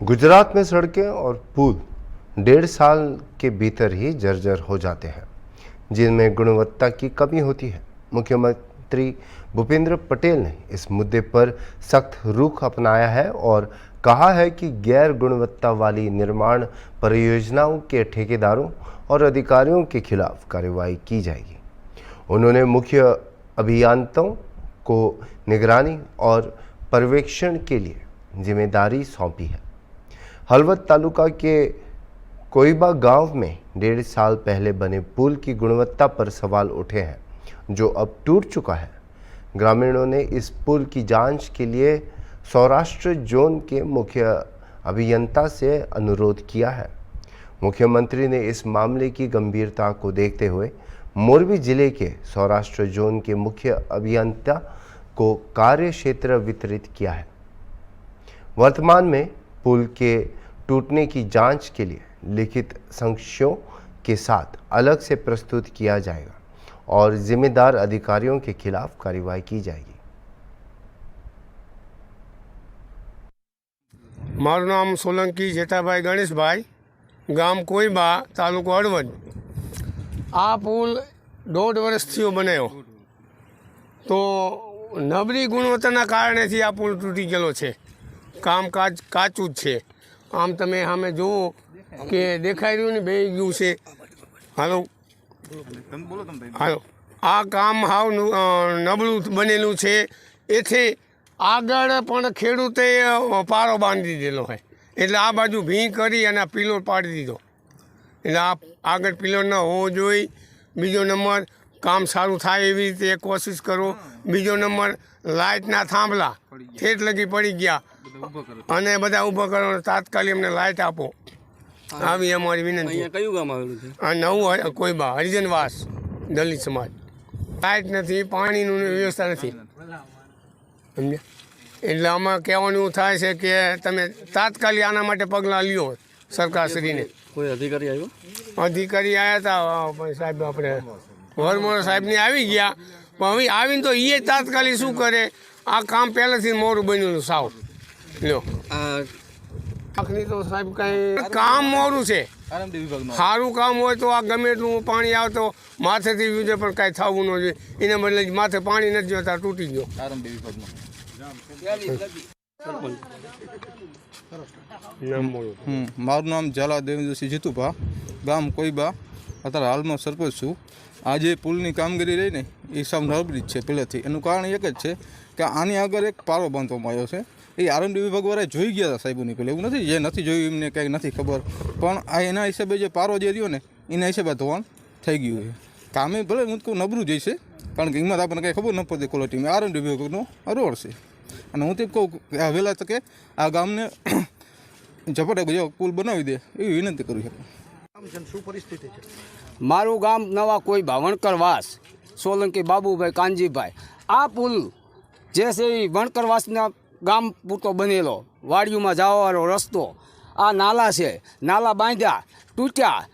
गुजरात में सड़कें और पुल 1.5 साल के भीतर ही जर्जर हो जाते हैं, जिनमें गुणवत्ता की कमी होती है। मुख्यमंत्री भूपेंद्र पटेल ने इस मुद्दे पर सख्त रुख अपनाया है और कहा है कि गैर गुणवत्ता वाली निर्माण परियोजनाओं के ठेकेदारों और अधिकारियों के खिलाफ कार्रवाई की जाएगी। उन्होंने मुख्य अभियंताओं को निगरानी और पर्यवेक्षण के लिए जिम्मेदारी सौंपी है। हलवद तालुका के कोइबा गांव में 1.5 साल पहले बने पुल की गुणवत्ता पर सवाल उठे हैं, जो अब टूट चुका है। ग्रामीणों ने इस पुल की जांच के लिए सौराष्ट्र जोन के मुख्य अभियंता से अनुरोध किया है। मुख्यमंत्री ने इस मामले की गंभीरता को देखते हुए मोरबी जिले के सौराष्ट्र जोन के मुख्य अभियंता को कार्य क्षेत्र वितरित किया है। वर्तमान में पुल के टूटने की जांच के लिए लिखित साक्ष्यों के साथ अलग से प्रस्तुत किया जाएगा और जिम्मेदार अधिकारियों के खिलाफ कार्रवाई की जाएगी। मारू नाम सोलंकी जेठाभाई गणेशभाई, गाम कोईबा, तालुको हळवद। आ पुल 1.5 વર્ષ થયો બનાવ્યો, તો નબળી ગુણવત્તાના કારણેથી આ પુલ તૂટી ગયેલો છે। કામકાજ કાચું જ છે। આમ તમે સામે જુઓ કે દેખાઈ રહ્યું ને, બે ગયું છે। હાલો હાલો, આ કામ હાવ નબળું બનેલું છે। એથી આગળ પણ ખેડૂતે પારો બાંધી દીધેલો હોય, એટલે આ બાજુ ભી કરી અને પિલોર પાડી દીધો। એટલે આ આગળ પિલોર ન હોવો જોઈએ। બીજો નંબર, કામ સારું થાય એવી રીતે કોશિશ કરો। બીજો નંબર, લાઇટના થાંભલા ઠેઠ લગી પડી ગયા અને બધા ઊભા કરો, તાત્કાલિક અમને લાઇટ આપો, આવી અમારી વિનંતી। કયું ગામ આવેલું છે? આ નવું કોઈબા હરિજનવાસ દલિત સમાજ। લાઇટ નથી, પાણીનું વ્યવસ્થા નથી, સમજ્યા? એટલે આમાં કહેવાનું એવું થાય છે કે તમે તાત્કાલિક આના માટે પગલાં લ્યો સરકારશ્રીને। કોઈ અધિકારી આવ્યો? અધિકારી આવ્યા હતા, સાહેબ આપણે વરમોરા સાહેબને આવી ગયા, પણ હવે આવીને તો એ તાત્કાલિક શું કરે, આ કામ પહેલાંથી મોડું બન્યું સાવ। લ્યો આખરી તો સાહેબ કાંઈ કામ મોડું છે। સારું કામ હોય તો આ ગમે એટલું પાણી આવતો માથેથી વિજય પણ કાંઈ થવું ન જોઈએ, એના બદલે માથે પાણી નથી જોતા, તૂટી ગયો। મારું નામ ઝાલા દેવેન્દ્રસિંહ જીતુભા, ગામ કોઈબા, અત્યારે હાલમાં સરપંચ છું। આ જે પુલની કામગીરી રહી ને એ સાવ નબળી જ છે પહેલેથી। એનું કારણ એક જ છે કે આની આગળ એક પારો બાંધવામાં આવ્યો છે। એ આરએનડી વિભાગવાળા જોઈ ગયા હતા સાહેબોની પહેલાં, એવું નથી જે નથી જોયું એમને કંઈ નથી ખબર, પણ આ એના હિસાબે જે પારો જે રહ્યો ને એના હિસાબે ધોવાણ થઈ ગયું છે। કામે ભલે હું કહું નબળું જ છે, કારણ કે એમાં આપણને કંઈ ખબર ન પડતી ક્વોલિટીમાં। આરએનડી વિભાગનો રોડ છે અને હું તો કહું કે આ વહેલા તકે આ ગામને ઝપટે જેવો પુલ બનાવી દે એવી વિનંતી કરું છું। શું પરિસ્થિતિ છે? મારું ગામ નવા કોઈબા, વણકરવાસ, સોલંકી બાબુભાઈ કાનજીભાઈ। આ પુલ જે છે એ વણકરવાસના ગામ પૂરતો બનેલો, વાડીઓમાં જવાનો રસ્તો। આ નાલા છે, નાલા બાંધ્યા, તૂટ્યા,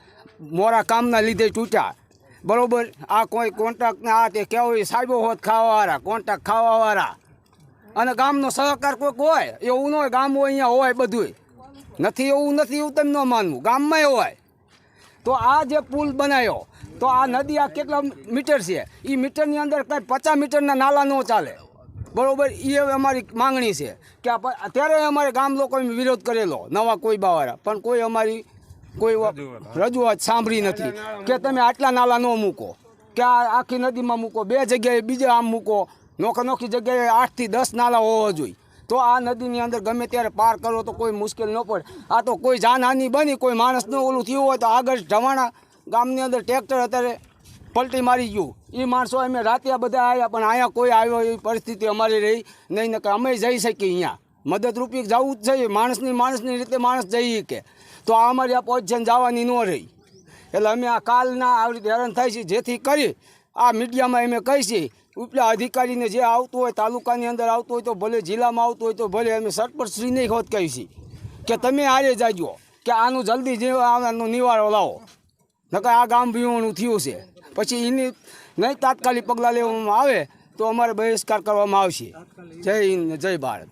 મોરા કામના લીધે તૂટ્યા, બરાબર। આ કોઈ કોન્ટ્રાક્ટને આ તે કેવું સાહેબો હોત ખાવાવાળા, કોન્ટ્રાક્ટ ખાવાવાળા, અને ગામનો સહકાર કોઈક હોય, એવું ન હોય ગામ હોય અહીંયા હોય બધુંય નથી, એવું નથી, એવું તમે ન માનવું, ગામમાંય હોય। તો આ જે પુલ બનાવ્યો, તો આ નદી આ કેટલા મીટર છે, એ મીટરની અંદર કાંઈ 50 મીટરના નાલા ન ચાલે, બરાબર। એ અમારી માંગણી છે કે અત્યારે અમારે ગામ લોકોએ વિરોધ કરેલો નવા કોઈબાવાળા, પણ કોઈ અમારી કોઈ રજૂઆત સાંભળી નથી કે તમે આટલા નાલા ન મૂકો, કે આ આખી નદીમાં મૂકો, 2 જગ્યાએ બીજે આમ મૂકો, નોખી જગ્યાએ 8 થી 10 નાલા હોવા જોઈએ। તો આ નદીની અંદર ગમે ત્યારે પાર કરો તો કોઈ મુશ્કેલ ન પડે। આ તો કોઈ જાનહાનિ બની, કોઈ માણસનું ઓલું થયું હોય તો આગળ ઢવાણા ગામની અંદર ટ્રેક્ટર અત્યારે પલટી મારી ગયું, એ માણસો અમે રાતે બધા આવ્યા, પણ અહીંયા કોઈ આવ્યો એવી પરિસ્થિતિ અમારી રહી નહીં, ને કે અમે જઈ શકીએ અહીંયા મદદરૂપી જવું જ જોઈએ, માણસની રીતે માણસ જઈએ કે, તો આ અમારી આ પોઝિશન જવાની ન રહી। એટલે અમે આ કાલના આવી રીતે હેરાન થાય છે, જેથી કરી આ મીડિયામાં અમે કહીએ ઉપલા અધિકારીને જે આવતું હોય, તાલુકાની અંદર આવતું હોય તો ભલે, જિલ્લામાં આવતું હોય તો ભલે, અમે સરપંચશ્રીને હોત કહીએ કે તમે હારે જાજો કે આનું જલ્દી જે આનો નિવારો લાવો, નકર આ ગામ વિહોણું થયું છે, પછી એની નહીં તાત્કાલિક પગલાં લેવામાં આવે તો અમારે બહિષ્કાર કરવામાં આવશે। જય હિન્દ, જય ભારત।